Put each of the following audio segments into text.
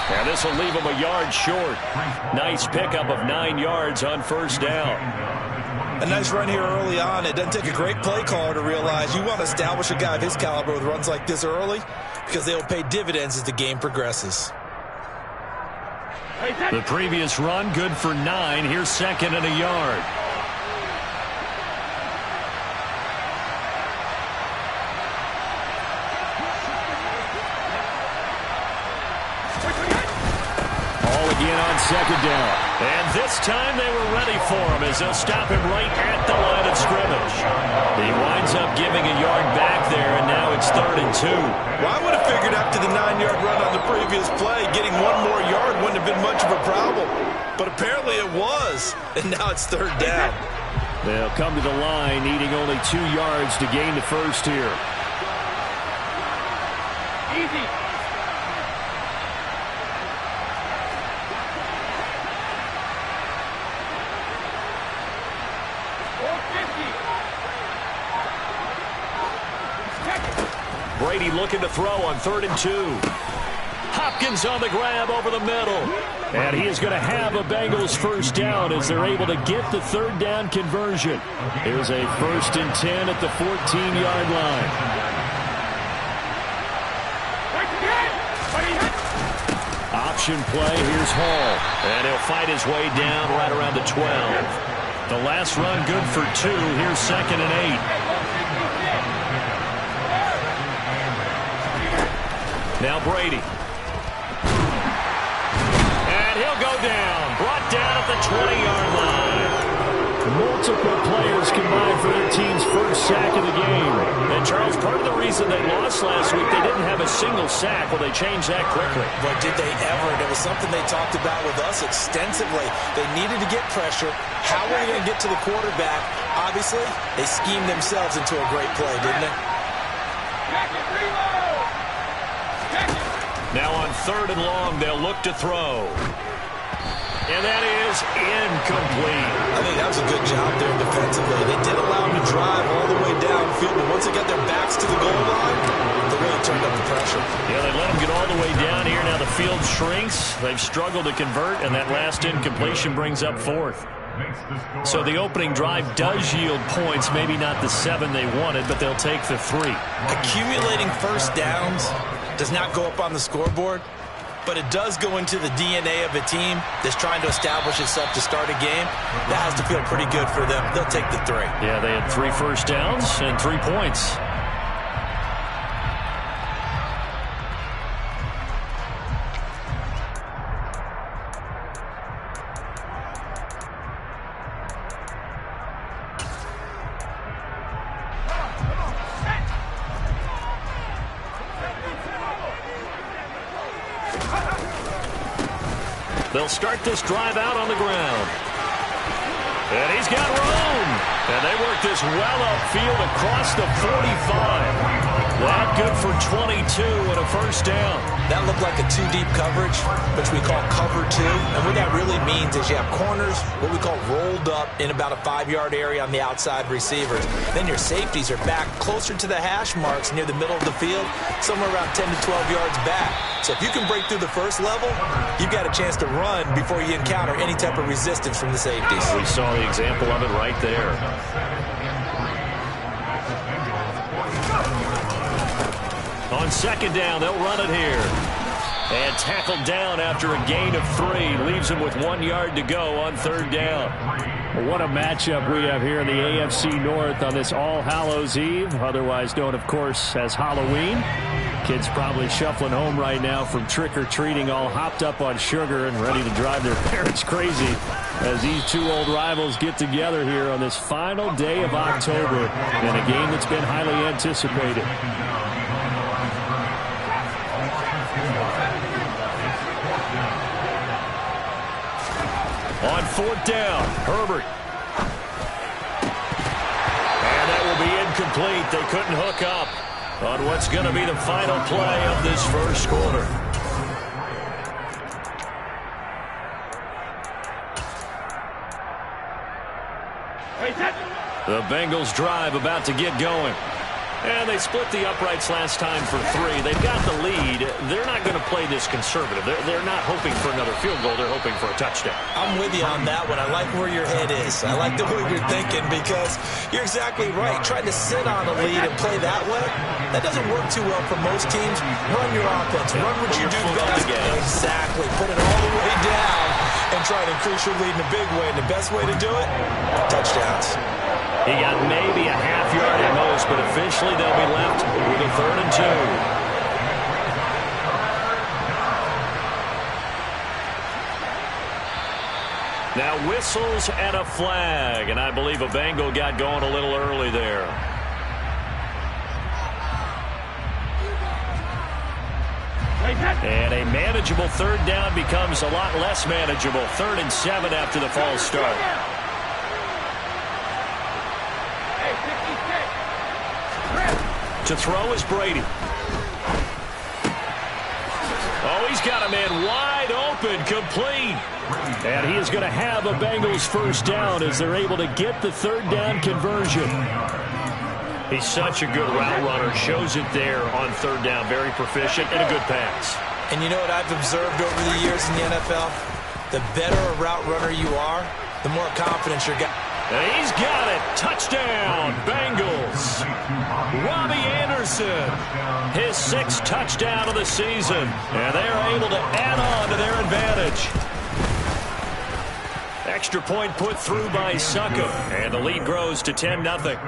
And this will leave him a yard short. Nice pickup of 9 yards on first down. A nice run here early on. It doesn't take a great play caller to realize you want to establish a guy of his caliber with runs like this early because they will pay dividends as the game progresses. The previous run, good for 9. Here's second and a yard. Again on second down. And this time they were ready for him as they'll stop him right at the line of scrimmage. He winds up giving a yard back there, and now it's 3rd and 2. Well, I would have figured after the 9-yard run on the previous play, getting one more yard wouldn't have been much of a problem. But apparently it was, and now it's 3rd down. They'll come to the line, needing only 2 yards to gain the first here. Easy. Brady looking to throw on 3rd and 2. Hopkins on the grab over the middle. And he is going to have a Bengals first down as they're able to get the 3rd down conversion. Here's a 1st and 10 at the 14-yard line. Option play. Here's Hall. And he'll fight his way down right around the 12. The last run good for 2. Here's 2nd and 8. Now Brady. And he'll go down. Brought down at the 20-yard line. Multiple players combined for their team's first sack of the game. And, Charles, part of the reason they lost last week, they didn't have a single sack. Well, they changed that quickly. But did they ever? And it was something they talked about with us extensively. They needed to get pressure. How were they going to get to the quarterback? Obviously, they schemed themselves into a great play, didn't they? Now on 3rd and long, they'll look to throw. And that is incomplete. I think that was a good job there defensively. They did allow them to drive all the way downfield, but once they got their backs to the goal line, they really turned up the pressure. Yeah, they let them get all the way down here. Now the field shrinks. They've struggled to convert, and that last incompletion brings up 4th. So the opening drive does yield points, maybe not the 7 they wanted, but they'll take the 3. Accumulating first downs does not go up on the scoreboard, but it does go into the DNA of a team that's trying to establish itself to start a game. That has to feel pretty good for them. They'll take the 3. Yeah, they had 3 first downs and 3 points. They'll start this drive out on the ground. And he's got room. And they work this well upfield across the 45. That good for 22 and a first down. That looked like a 2-deep coverage, which we call cover 2. And what that really means is you have corners, what we call rolled up in about a 5-yard area on the outside receivers. Then your safeties are back closer to the hash marks near the middle of the field, somewhere around 10 to 12 yards back. So if you can break through the first level, you've got a chance to run before you encounter any type of resistance from the safeties. We saw the example of it right there. On second down, they'll run it here. And tackled down after a gain of 3. Leaves him with 1 yard to go on 3rd down. Well, what a matchup we have here in the AFC North on this All Hallows Eve, otherwise known, of course, as Halloween. Kids probably shuffling home right now from trick-or-treating, all hopped up on sugar and ready to drive their parents crazy as these 2 old rivals get together here on this final day of October in a game that's been highly anticipated. On 4th down, Herbert. And that will be incomplete. They couldn't hook up on what's going to be the final play of this first quarter. The Bengals drive about to get going. And they split the uprights last time for 3. They've got the lead. They're not going to play this conservative. They're not hoping for another field goal. They're hoping for a touchdown. I'm with you on that one. I like where your head is. I like the way you're thinking because you're exactly right. Trying to sit on a lead and play that way, that doesn't work too well for most teams. Run your offense. Run what you do best. Exactly. Put it all the way down and try to increase your lead in a big way. And the best way to do it, touchdowns. He got maybe a half yard at most, but officially they'll be left with a 3rd and 2. Now whistles and a flag, and I believe a Bengal got going a little early there. And a manageable 3rd down becomes a lot less manageable. 3rd and 7 after the false start. To throw is Brady. Oh, he's got a man wide open, complete. And he is going to have a Bengals 1st down as they're able to get the 3rd down conversion. He's such a good route runner. Shows it there on 3rd down. Very proficient and a good pass. And you know what I've observed over the years in the NFL? The better a route runner you are, the more confidence you're getting. And he's got it. Touchdown, Bengals. Robbie Anderson, his 6th touchdown of the season. And they're able to add on to their advantage. Extra point put through by Succop. And the lead grows to 10-0.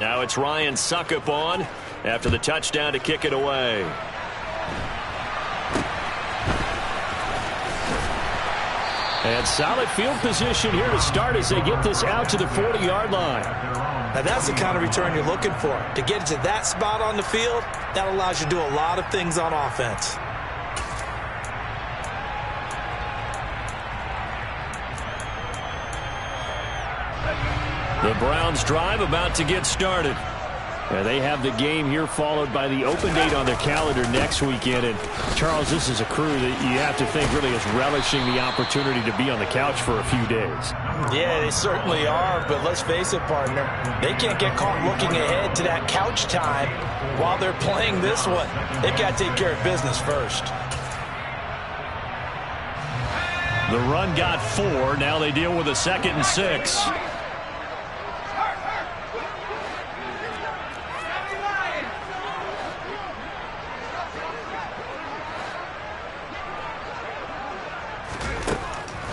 Now it's Ryan Succop on after the touchdown to kick it away. And solid field position here to start as they get this out to the 40-yard line. Now that's the kind of return you're looking for. To get to that spot on the field, that allows you to do a lot of things on offense. The Browns drive about to get started. They have the game here followed by the open date on their calendar next weekend. And, Charles, this is a crew that you have to think really is relishing the opportunity to be on the couch for a few days. Yeah, they certainly are. But let's face it, partner, they can't get caught looking ahead to that couch time while they're playing this one. They've got to take care of business first. The run got 4. Now they deal with a 2nd and 6.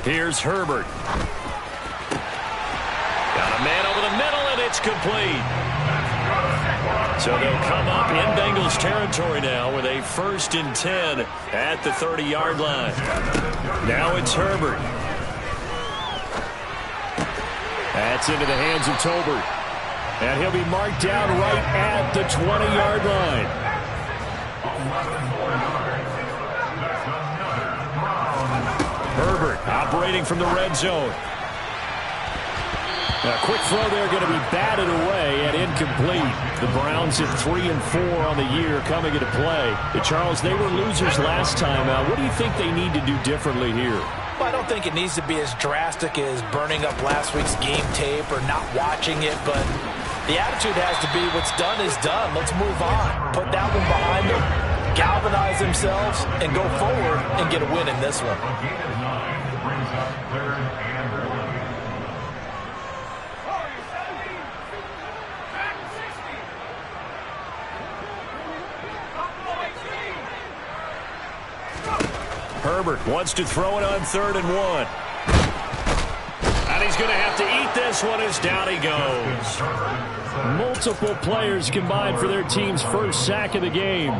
Here's Herbert. Got a man over the middle, and it's complete. So they'll come up in Bengals territory now with a 1st and 10 at the 30-yard line. Now it's Herbert. That's into the hands of Tolbert. And he'll be marked down right at the 20-yard line. Herbert operating from the red zone. A quick throw there going to be batted away and incomplete. The Browns at 3 and 4 on the year coming into play. Charles, they were losers last time. What do you think they need to do differently here? Well, I don't think it needs to be as drastic as burning up last week's game tape or not watching it, but the attitude has to be what's done is done. Let's move on. Put that one behind them, galvanize themselves, and go forward and get a win in this one. Herbert wants to throw it on 3rd and 1. And he's going to have to eat this one as down he goes. Multiple players combined for their team's 1st sack of the game.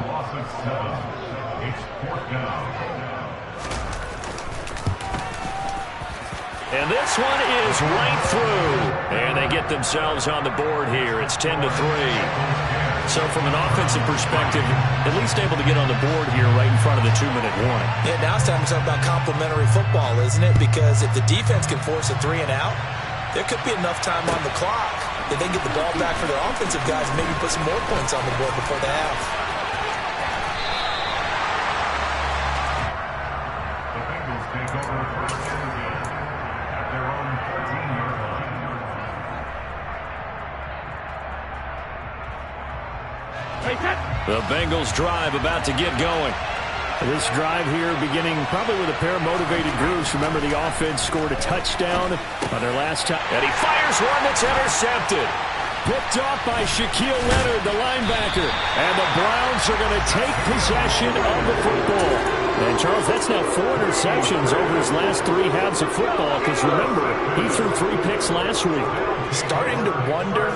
And this one is right through. And they get themselves on the board here. It's 10-3. So from an offensive perspective, at least able to get on the board here right in front of the 2-minute warning. Yeah, now it's time to talk about complementary football, isn't it? Because if the defense can force a 3 and out, there could be enough time on the clock that they get the ball back for their offensive guys and maybe put some more points on the board before the half. The Bengals take over The Bengals drive about to get going. This drive here beginning probably with a pair of motivated groups. Remember, the offense scored a touchdown on their last time. And he fires one that's intercepted. Picked off by Shaquille Leonard, the linebacker. And the Browns are going to take possession of the football. And, Charles, that's now 4 interceptions over his last 3 halves of football. Because, remember, he threw 3 picks last week. Starting to wonder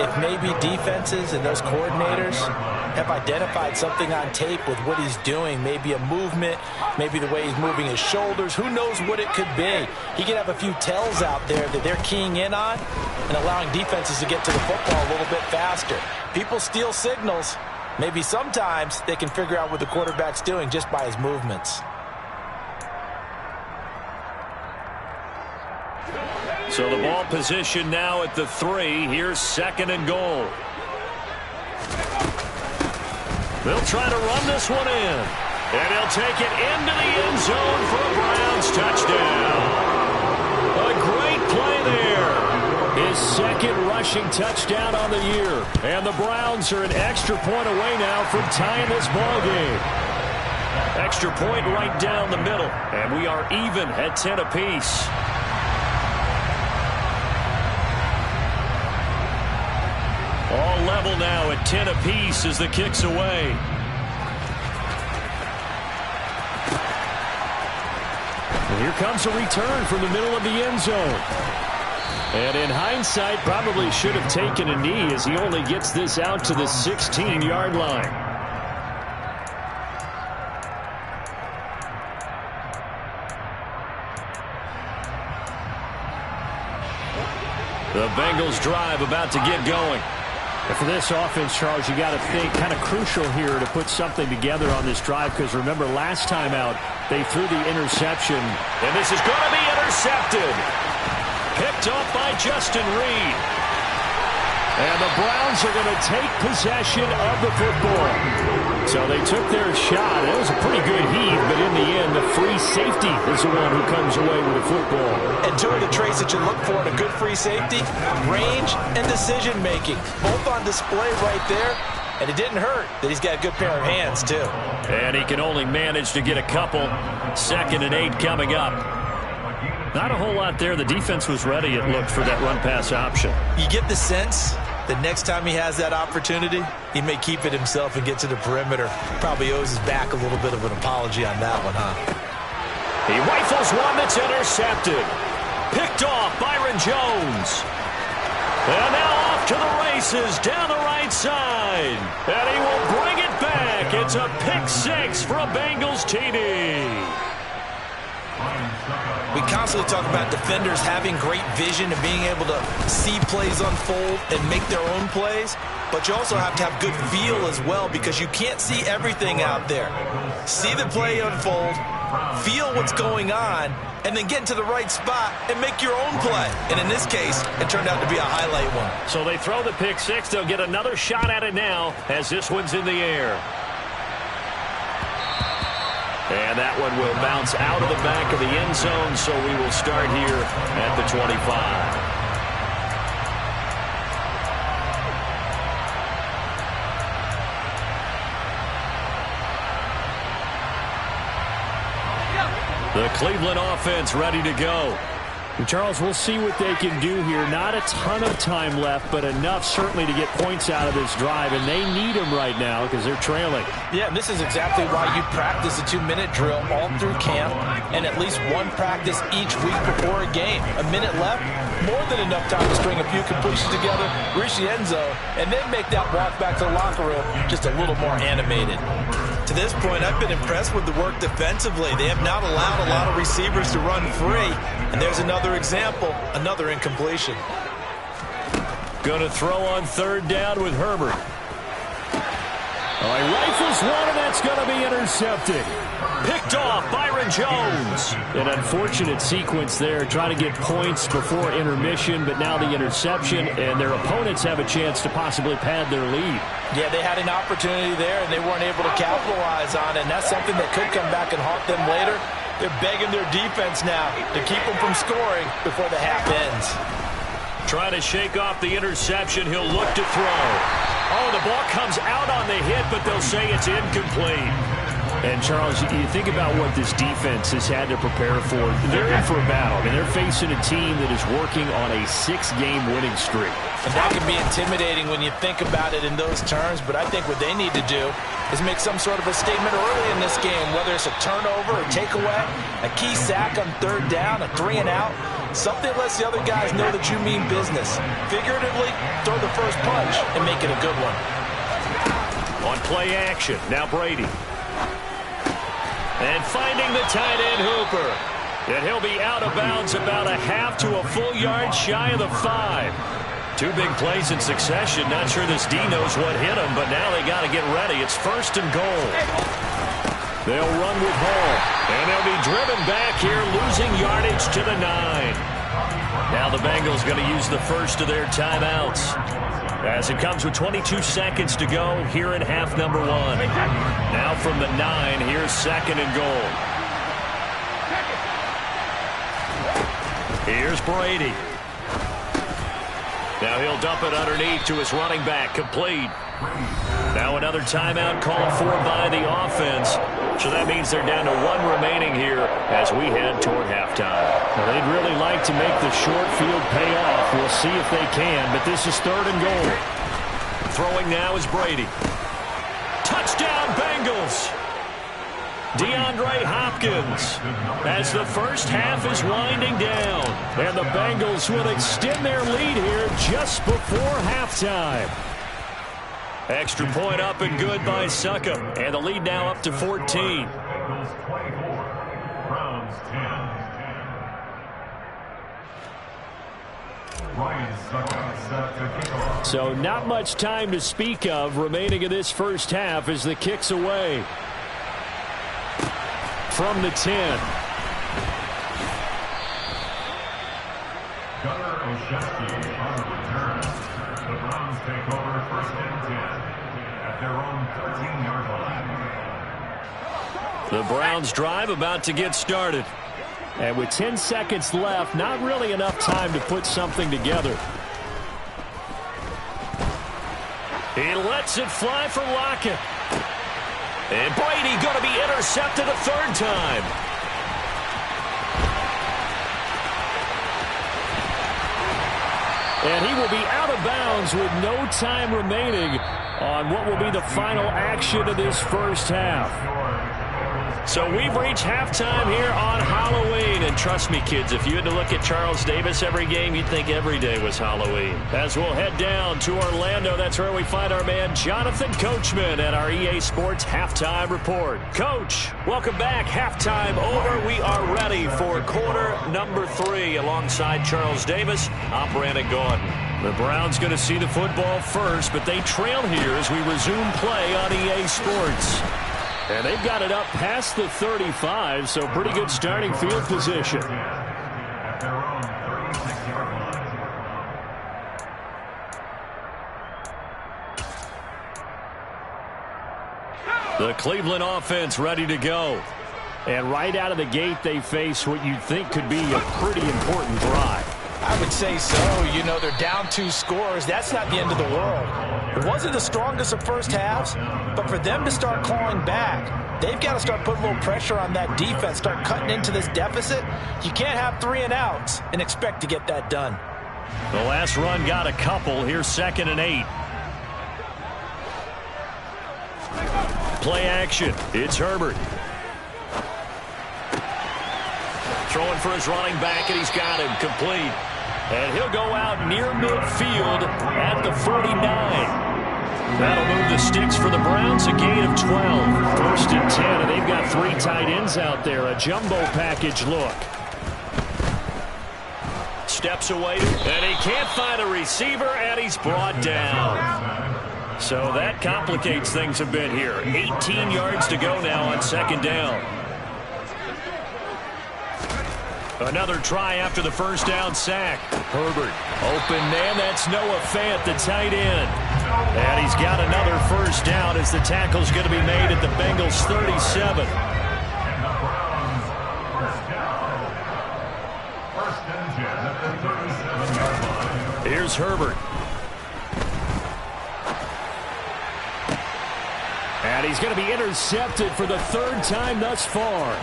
if maybe defenses and those coordinators have identified something on tape with what he's doing. Maybe a movement, maybe the way he's moving his shoulders. Who knows what it could be? He could have a few tells out there that they're keying in on and allowing defenses to get to the football a little bit faster. People steal signals. Maybe sometimes they can figure out what the quarterback's doing just by his movements. So the ball position now at the 3. Here's 2nd and goal. They'll try to run this one in. And he'll take it into the end zone for a Browns touchdown. A great play there. His 2nd rushing touchdown on the year. And the Browns are an extra point away now from tying this ball game. Extra point right down the middle. And we are even at 10 apiece. All level now at 10 apiece as the kick's away. And here comes a return from the middle of the end zone. And in hindsight, probably should have taken a knee as he only gets this out to the 16-yard line. The Bengals drive about to get going. And for this offense, Charles, you got to think kind of crucial here to put something together on this drive, because remember last time out they threw the interception. And this is going to be intercepted. Picked off by Justin Reed. And the Browns are going to take possession of the football. So they took their shot. It was a pretty good heave, but in the end, the free safety is the one who comes away with the football. And 2 of the traits that you look for in a good free safety, range and decision-making. Both on display right there. And it didn't hurt that he's got a good pair of hands, too. And he can only manage to get a couple. 2nd and 8 coming up. Not a whole lot there. The defense was ready, it looked, for that run-pass option. You get the sense that next time he has that opportunity, he may keep it himself and get to the perimeter. Probably owes his back a little bit of an apology on that one, huh? He rifles one that's intercepted. Picked off Byron Jones. And now off to the races down the right side. And he will bring it back. It's a pick 6 for a Bengals TD. We constantly talk about defenders having great vision and being able to see plays unfold and make their own plays. But you also have to have good feel as well, because you can't see everything out there. See the play unfold, feel what's going on, and then get to the right spot and make your own play. And in this case, it turned out to be a highlight one. So they throw the pick 6. They'll get another shot at it now as this one's in the air. And that one will bounce out of the back of the end zone, so we will start here at the 25. The Cleveland offense ready to go. And Charles, we'll see what they can do here. Not a ton of time left, but enough certainly to get points out of this drive, and they need them right now because they're trailing. Yeah, and this is exactly why you practice a 2-minute drill all through camp and at least one practice each week before a game. A minute left, more than enough time to string a few completions together, reach the end zone, and then make that walk back to the locker room just a little more animated. To this point, I've been impressed with the work defensively. They have not allowed a lot of receivers to run free. And there's another example, another incompletion. Going to throw on 3rd down with Herbert. Oh, he rifles one, and that's going to be intercepted. Picked off Byron Jones. An unfortunate sequence there, trying to get points before intermission, but now the interception, and their opponents have a chance to possibly pad their lead. Yeah, they had an opportunity there, and they weren't able to capitalize on it, and that's something that could come back and haunt them later. They're begging their defense now to keep them from scoring before the half ends. Trying to shake off the interception. He'll look to throw. Oh, the ball comes out on the hit, but they'll say it's incomplete. And, Charles, you think about what this defense has had to prepare for. They're in for a battle. I mean, they're facing a team that is working on a 6-game winning streak. And that can be intimidating when you think about it in those terms, but I think what they need to do is make some sort of a statement early in this game, whether it's a turnover, a takeaway, a key sack on third down, a 3-and-out. Something that lets the other guys know that you mean business. Figuratively, throw the first punch and make it a good one. On play action, now Brady. And finding the tight end Hooper. And he'll be out of bounds about a half to a full yard shy of the 5. 2 big plays in succession. Not sure this D knows what hit him, but now they got to get ready. It's 1st and goal. They'll run with Hall. And they'll be driven back here, losing yardage to the 9. Now the Bengals going to use the first of their timeouts, as it comes with 22 seconds to go here in half number 1. Now from the 9, here's 2nd and goal. Here's Brady. Now he'll dump it underneath to his running back, complete. Now another timeout called for by the offense. So that means they're down to 1 remaining here as we head toward halftime. Well, they'd really like to make the short field pay off. We'll see if they can, but this is 3rd and goal. Throwing now is Brady. Touchdown, Bengals! DeAndre Hopkins as the first half is winding down. And the Bengals will extend their lead here just before halftime. Extra point up and good by Suckup. And the lead now up to 14. So not much time to speak of remaining in this first half as the kick's away. From the 10. The Browns take over 1st and 10 at their own 13-yard line. The Browns drive about to get started. And with 10 seconds left, not really enough time to put something together. He lets it fly for Lockett. And Brady going to be intercepted a 3rd time. And he will be out of bounds with no time remaining on what will be the final action of this first half. So we've reached halftime here on Halloween. And trust me, kids, if you had to look at Charles Davis every game, you'd think every day was Halloween. As we'll head down to Orlando, that's where we find our man Jonathan Coachman at our EA Sports Halftime Report. Coach, welcome back. Halftime over. We are ready for quarter number 3 alongside Charles Davis. I'm Brandon Gordon. The Browns going to see the football first, but they trail here as we resume play on EA Sports. And they've got it up past the 35, so pretty good starting field position. The Cleveland offense ready to go. And right out of the gate, they face what you'd think could be a pretty important drive. I would say so. You know, they're down 2 scores. That's not the end of the world. It wasn't the strongest of first halves, but for them to start clawing back, they've got to start putting a little pressure on that defense, start cutting into this deficit. You can't have 3-and-outs and expect to get that done. The last run got a couple. Here's 2nd and 8. Play action. It's Herbert. Throwing for his running back, and he's got him complete. And he'll go out near midfield at the 49. That'll move the sticks for the Browns, a gain of 12. 1st and 10, and they've got 3 tight ends out there. A jumbo package look. Steps away, and he can't find a receiver, and he's brought down. So that complicates things a bit here. 18 yards to go now on 2nd down. Another try after the first down sack. Herbert, open man, that's Noah Fant, the tight end. And he's got another first down as the tackle's going to be made at the Bengals 37. Here's Herbert. And he's going to be intercepted for the third time thus far.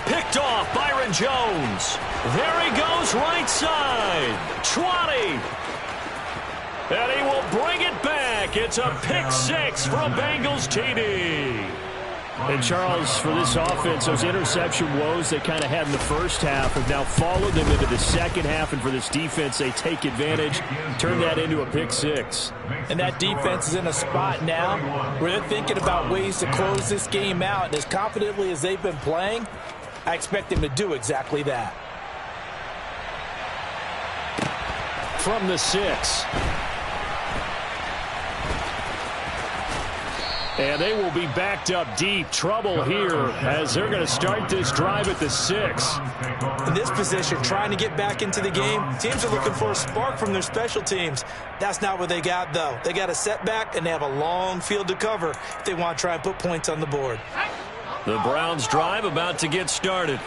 Picked off Byron Jones. There he goes right side. 20. And he will bring it back. It's a pick six from Bengals TD. And Charles, for this offense, those interception woes they kind of had in the first half have now followed them into the second half. And for this defense, they take advantage, turn that into a pick six. And that defense is in a spot now where they're thinking about ways to close this game out. And as confidently as they've been playing, I expect them to do exactly that. From the 6. And they will be backed up deep. Trouble here as they're going to start this drive at the 6. In this position, trying to get back into the game, teams are looking for a spark from their special teams. That's not what they got, though. They got a setback, and they have a long field to cover if they want to try and put points on the board. The Browns drive about to get started.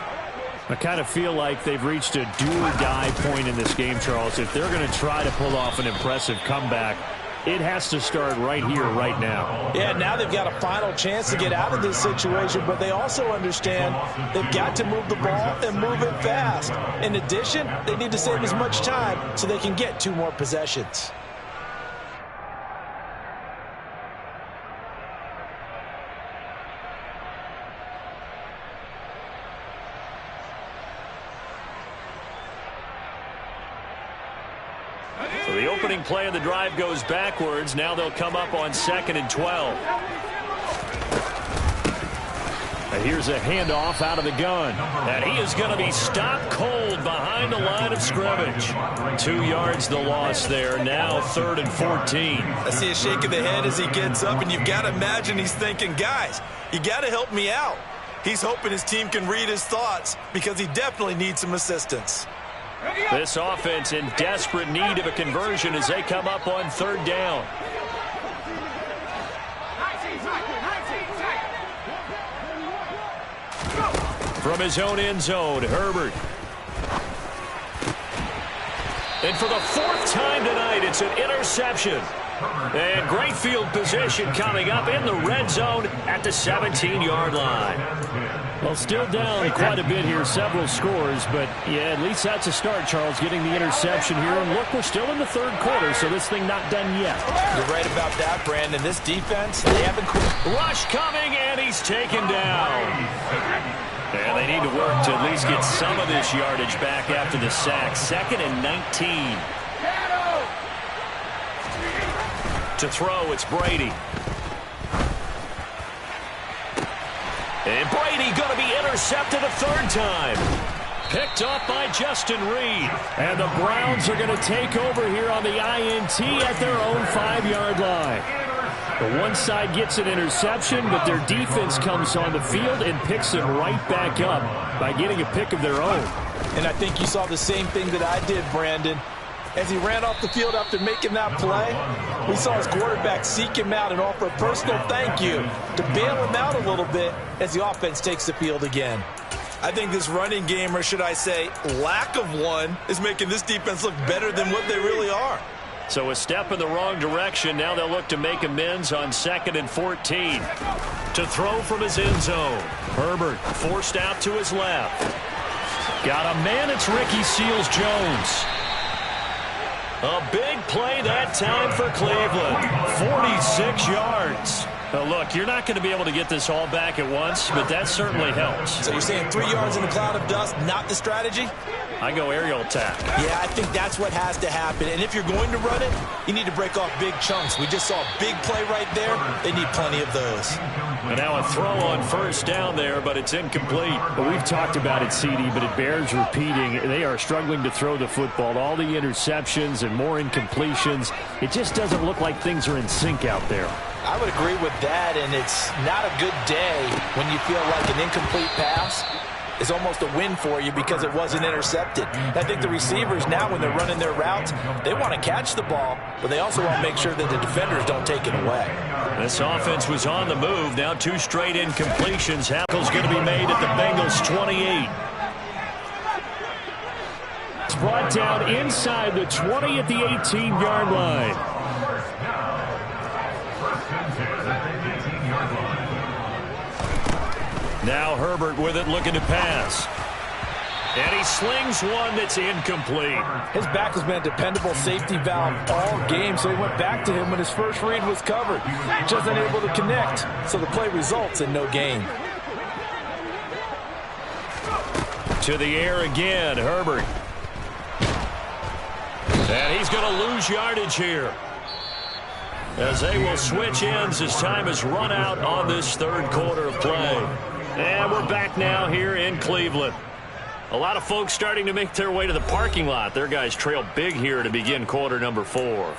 I kind of feel like they've reached a do-or-die point in this game, Charles. If they're going to try to pull off an impressive comeback, it has to start right here, right now. Yeah, now they've got a final chance to get out of this situation, but they also understand they've got to move the ball and move it fast. In addition, they need to save as much time so they can get 2 more possessions. So the opening play of the drive goes backwards. Now they'll come up on 2nd and 12. And here's a handoff out of the gun. And he is going to be stopped cold behind the line of scrimmage. 2 yards the loss there. Now 3rd and 14. I see a shake of the head as he gets up, and you've got to imagine he's thinking, guys, you got to help me out. He's hoping his team can read his thoughts because he definitely needs some assistance. This offense in desperate need of a conversion as they come up on 3rd down. From his own end zone, Herbert. And for the 4th time tonight, it's an interception. And great field position coming up in the red zone at the 17-yard line. Well, still down quite a bit here, several scores, but yeah, at least that's a start, Charles, getting the interception here. And look, we're still in the 3rd quarter, so this thing not done yet. You're right about that, Brandon. This defense, they haven't quit. Rush coming, and he's taken down. And they need to work to at least get some of this yardage back after the sack. 2nd and 19. To throw, it's Brady. And Brady going to be intercepted a 3rd time. Picked off by Justin Reed. And the Browns are going to take over here on the INT at their own 5-yard line. The one side gets an interception, but their defense comes on the field and picks them right back up by getting a pick of their own. And I think you saw the same thing that I did, Brandon. As he ran off the field after making that play, we saw his quarterback seek him out and offer a personal thank you to bail him out a little bit as the offense takes the field again. I think this running game, or should I say lack of one, is making this defense look better than what they really are. So a step in the wrong direction. Now they'll look to make amends on 2nd and 14. To throw from his end zone. Herbert forced out to his left. Got a man, it's Ricky Seals-Jones. A big play that time for Cleveland. 46 yards. Now look, you're not going to be able to get this all back at once, but that certainly helps. So you're saying 3 yards in a cloud of dust, not the strategy? I go aerial attack. Yeah, I think that's what has to happen. And if you're going to run it, you need to break off big chunks. We just saw a big play right there. They need plenty of those. And now a throw on 1st down there, but it's incomplete. Well, we've talked about it, CD, but it bears repeating. They are struggling to throw the football. All the interceptions and more incompletions. It just doesn't look like things are in sync out there. I would agree with that, and it's not a good day when you feel like an incomplete pass is almost a win for you because it wasn't intercepted. I think the receivers now, when they're running their routes, they want to catch the ball, but they also want to make sure that the defenders don't take it away. This offense was on the move. Now 2 straight incompletions. Tackle's going to be made at the Bengals 28. It's brought down inside the 20 at the 18-yard line. Now Herbert with it, looking to pass. And he slings one that's incomplete. His back has been a dependable safety valve all game, so he went back to him when his first read was covered. Just unable to connect, so the play results in no gain. To the air again, Herbert. And he's going to lose yardage here, as they will switch ends as time has run out on this third quarter of play. And we're back now here in Cleveland. A lot of folks starting to make their way to the parking lot. Their guys trail big here to begin quarter number 4.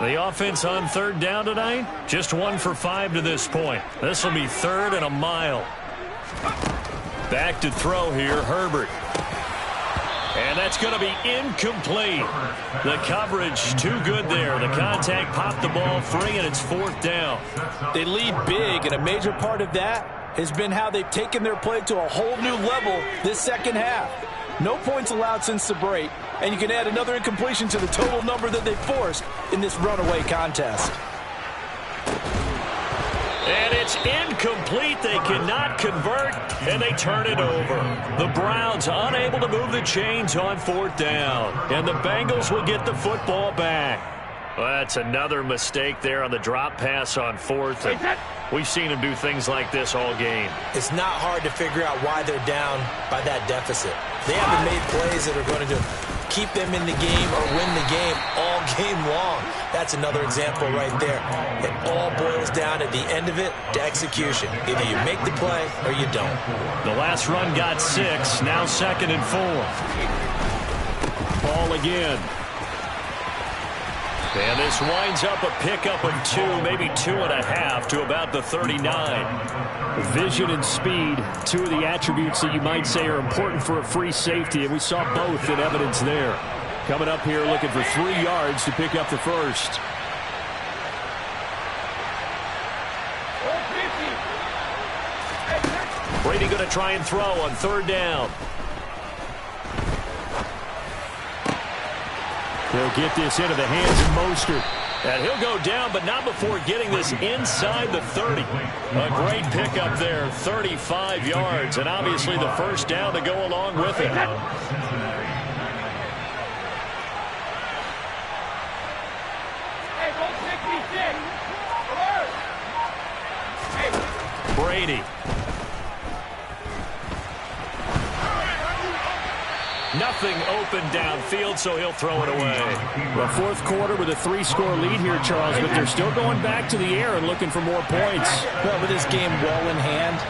The offense on third down tonight, just 1 for 5 to this point. This will be 3rd and a mile. Back to throw here, Herbert. And that's going to be incomplete. The coverage too good there. The contact popped the ball free, and it's 4th down. They lead big, and a major part of that has been how they've taken their play to a whole new level this second half. No points allowed since the break, and you can add another incompletion to the total number that they forced in this runaway contest. And it's incomplete. They cannot convert, and they turn it over. The Browns unable to move the chains on 4th down, and the Bengals will get the football back. Well, that's another mistake there on the drop pass on 4th. And we've seen them do things like this all game. It's not hard to figure out why they're down by that deficit. They haven't made plays that are going to keep them in the game or win the game all game long. That's another example right there. It all boils down at the end of it to execution. Either you make the play or you don't. The last run got 6. Now 2nd and 4. Ball again. And this winds up a pickup of 2, maybe 2.5 to about the 39. Vision and speed, 2 of the attributes that you might say are important for a free safety, and we saw both in evidence there. Coming up here looking for 3 yards to pick up the first. Brady going to try and throw on 3rd down. He'll get this into the hands of Mostert. And he'll go down, but not before getting this inside the 30. A great pickup there, 35 yards, and obviously the first down to go along with it. Brady. Nothing open downfield, so he'll throw it away. The 4th quarter with a 3-score lead here, Charles, but they're still going back to the air and looking for more points. Well, with this game well in hand,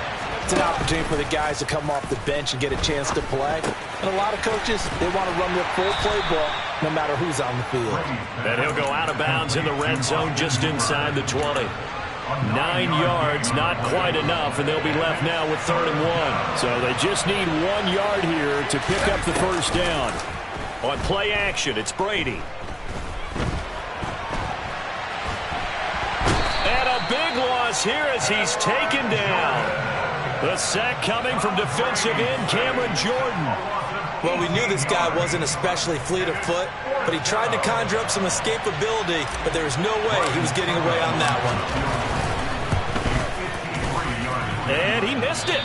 it's an opportunity for the guys to come off the bench and get a chance to play. And a lot of coaches, they want to run their full playbook no matter who's on the field. And he'll go out of bounds in the red zone just inside the 20. 9 yards, not quite enough, and they'll be left now with 3rd and 1. So they just need 1 yard here to pick up the first down. On play action, it's Brady. And a big loss here as he's taken down. The sack coming from defensive end Cameron Jordan. Well, we knew this guy wasn't especially fleet of foot, but he tried to conjure up some escapability, but there was no way he was getting away on that one. And he missed it.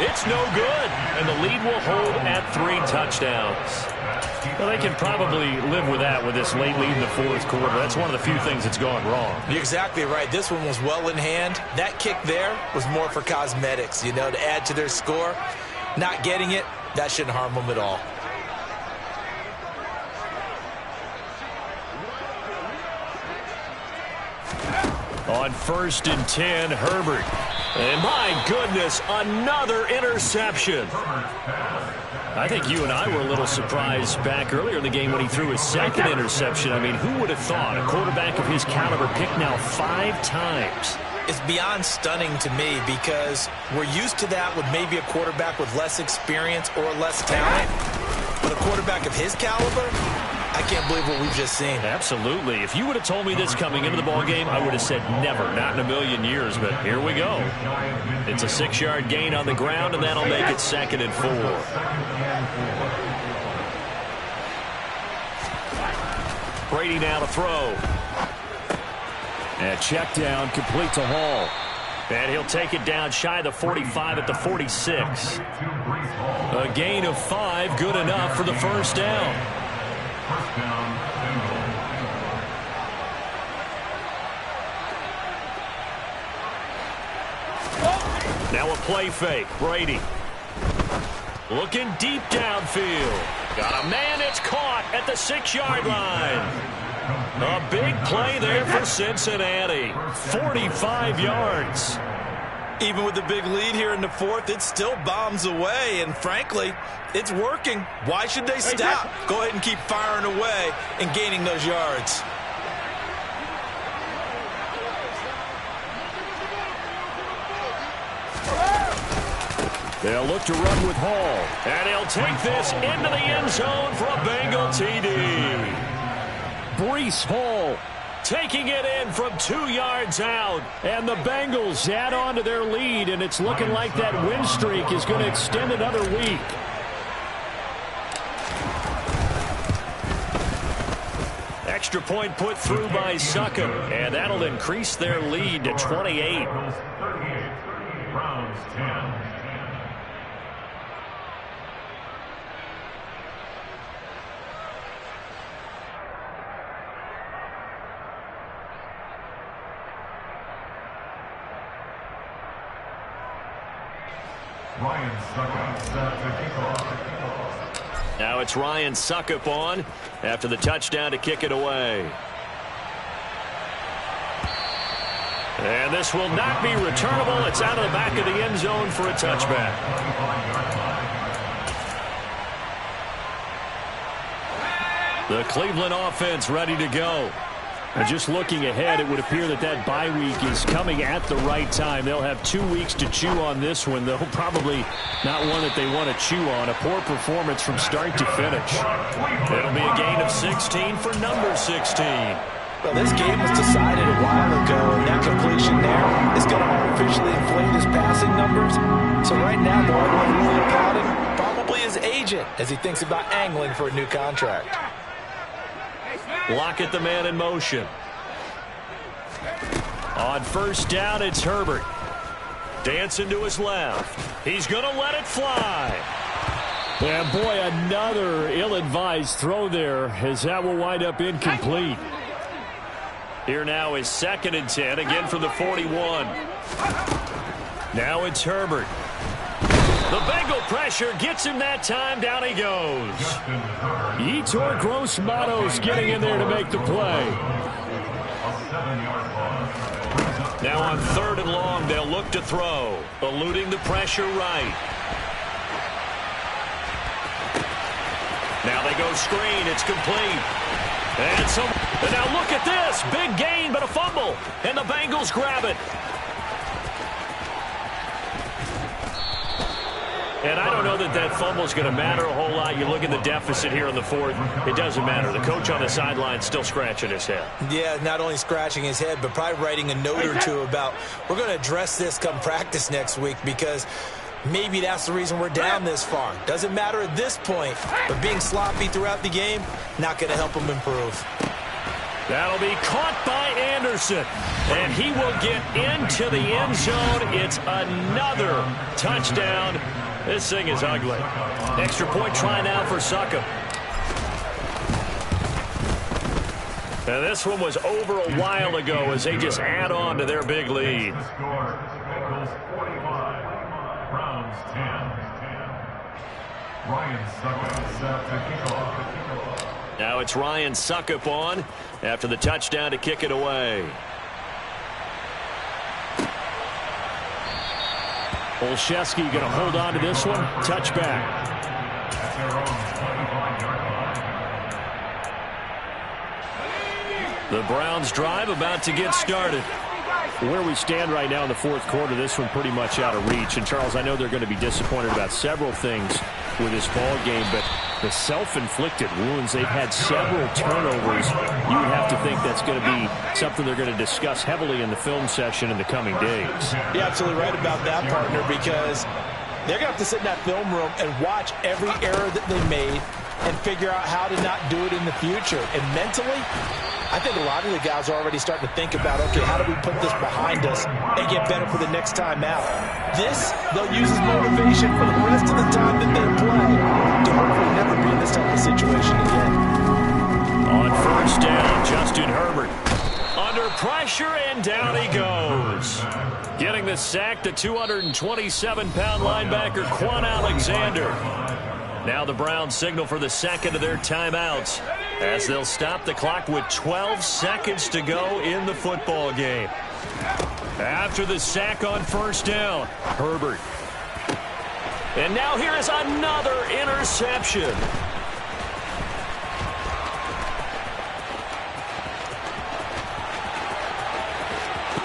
It's no good. And the lead will hold at 3 touchdowns. Well, they can probably live with that with this late lead in the 4th quarter. That's one of the few things that's gone wrong. You're exactly right. This one was well in hand. That kick there was more for cosmetics, you know, to add to their score. Not getting it, that shouldn't harm them at all. On 1st and 10, Herbert. And my goodness, another interception. I think you and I were a little surprised back earlier in the game when he threw his 2nd interception. I mean, who would have thought a quarterback of his caliber picked now 5 times? It's beyond stunning to me because we're used to that with maybe a quarterback with less experience or less talent. But a quarterback of his caliber, I can't believe what we've just seen. Absolutely. If you would have told me this coming into the ballgame, I would have said never, not in a million years. But here we go. It's a 6-yard gain on the ground, and that'll make it 2nd and 4. Brady now to throw. And check down, complete to Hall. And he'll take it down shy of the 45 at the 46. A gain of 5, good enough for the first down. First down, Bengals. Now a play fake. Brady. Looking deep downfield. Got a man, it's caught at the 6-yard line. A big play there for Cincinnati. 45 yards. Even with the big lead here in the fourth, it still bombs away. And frankly, it's working. Why should they stop? Go ahead and keep firing away and gaining those yards. They'll look to run with Hall. And he'll take this into the end zone for a Bengal TD. Breece Hall taking it in from 2 yards out. And the Bengals add on to their lead, and it's looking like that win streak is going to extend another week. Extra point put through by Succop, and that'll increase their lead to 28. Browns 10. Now it's Ryan Succop on after the touchdown to kick it away. And this will not be returnable. It's out of the back of the end zone for a touchback. The Cleveland offense ready to go. And just looking ahead, it would appear that that bye week is coming at the right time. They'll have 2 weeks to chew on this one, though probably not one that they want to chew on. A poor performance from start to finish. It'll be a gain of 16 for number 16. Well, this game was decided a while ago, and that completion there is going to artificially inflate his passing numbers. So right now, the only one really pouting probably his agent as he thinks about angling for a new contract. Lockett the man in motion. On first down, it's Herbert. Dancing to his left. He's going to let it fly. And boy, another ill-advised throw there as that will wind up incomplete. Here now is 2nd and 10, again from the 41. Now it's Herbert. The Bengal pressure gets him that time. Down he goes. Yetur Gross-Matos getting in there to make the play. Now on 3rd and long, they'll look to throw. Eluding the pressure right. Now they go screen. It's complete. And now look at this. Big gain, but a fumble. And the Bengals grab it. And I don't know that that fumble is going to matter a whole lot. You look at the deficit here in the 4th. It doesn't matter. The coach on the sideline still scratching his head. Yeah, not only scratching his head, but probably writing a note or two about, we're going to address this come practice next week because maybe that's the reason we're down this far. Doesn't matter at this point, but being sloppy throughout the game, not going to help him improve. That'll be caught by Anderson, and he will get into the end zone. It's another touchdown. This thing is ugly. Extra point try now for Succop. And this one was over a while ago as they just add on to their big lead. Now it's Ryan Succop on after the touchdown to kick it away. Olszewski going to hold on to this one. Touchback. The Browns drive about to get started. Where we stand right now in the 4th quarter, this one pretty much out of reach. And, Charles, I know they're going to be disappointed about several things with this ball game, but the self-inflicted wounds, they've had several turnovers. You would have to think that's going to be something they're going to discuss heavily in the film session in the coming days. You're absolutely right about that, partner, because they're going to have to sit in that film room and watch every error that they made and figure out how to not do it in the future. And mentally, I think a lot of the guys are already starting to think about, okay, how do we put this behind us and get better for the next time out? This, they'll use as motivation for the rest of the time that they play to hopefully never be in this type of situation again. On first down, Justin Herbert. Under pressure, and down he goes. Getting the sack, the 227-pound linebacker, Quan Alexander. Now the Browns signal for the second of their timeouts as they'll stop the clock with 12 seconds to go in the football game. After the sack on first down, Herbert. And now here is another interception.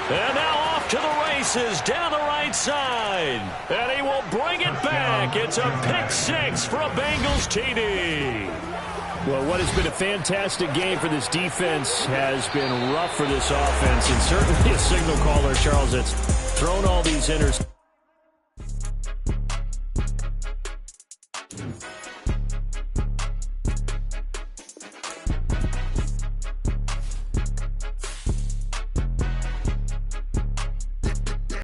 And now off to the races down the right side. And he will bring it back. It's a pick six for a Bengals TD. Well, what has been a fantastic game for this defense has been rough for this offense. And certainly a signal caller, Charles, that's thrown all these interceptions.